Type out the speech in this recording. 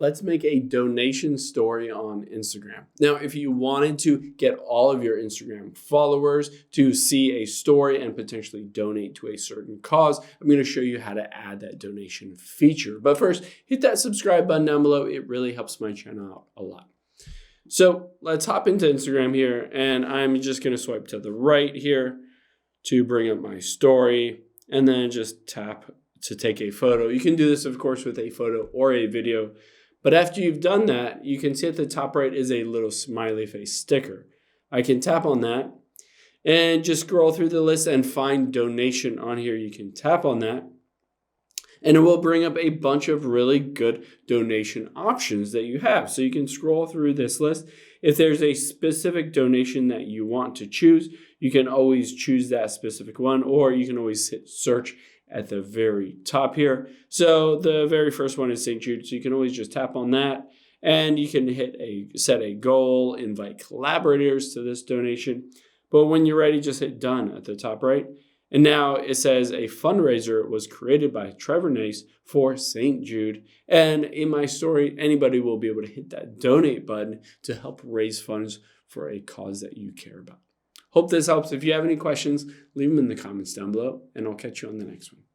Let's make a donation story on Instagram. Now, if you wanted to get all of your Instagram followers to see a story and potentially donate to a certain cause, I'm going to show you how to add that donation feature. But first, hit that subscribe button down below. It really helps my channel out a lot. So let's hop into Instagram here, and I'm just going to swipe to the right here to bring up my story, and then just tap to take a photo. You can do this, of course, with a photo or a video. But after you've done that, you can see at the top right is a little smiley face sticker. I can tap on that and just scroll through the list and find donation on here. You can tap on that and it will bring up a bunch of really good donation options that you have. So you can scroll through this list. If there's a specific donation that you want to choose, you can always choose that specific one, or you can always hit search at the very top here. So the very first one is St. Jude. So you can always just tap on that and you can set a goal, invite collaborators to this donation. But when you're ready, just hit done at the top right. And now it says a fundraiser was created by Trevor Nace for St. Jude. And in my story, anybody will be able to hit that donate button to help raise funds for a cause that you care about. Hope this helps. If you have any questions, leave them in the comments down below, and I'll catch you on the next one.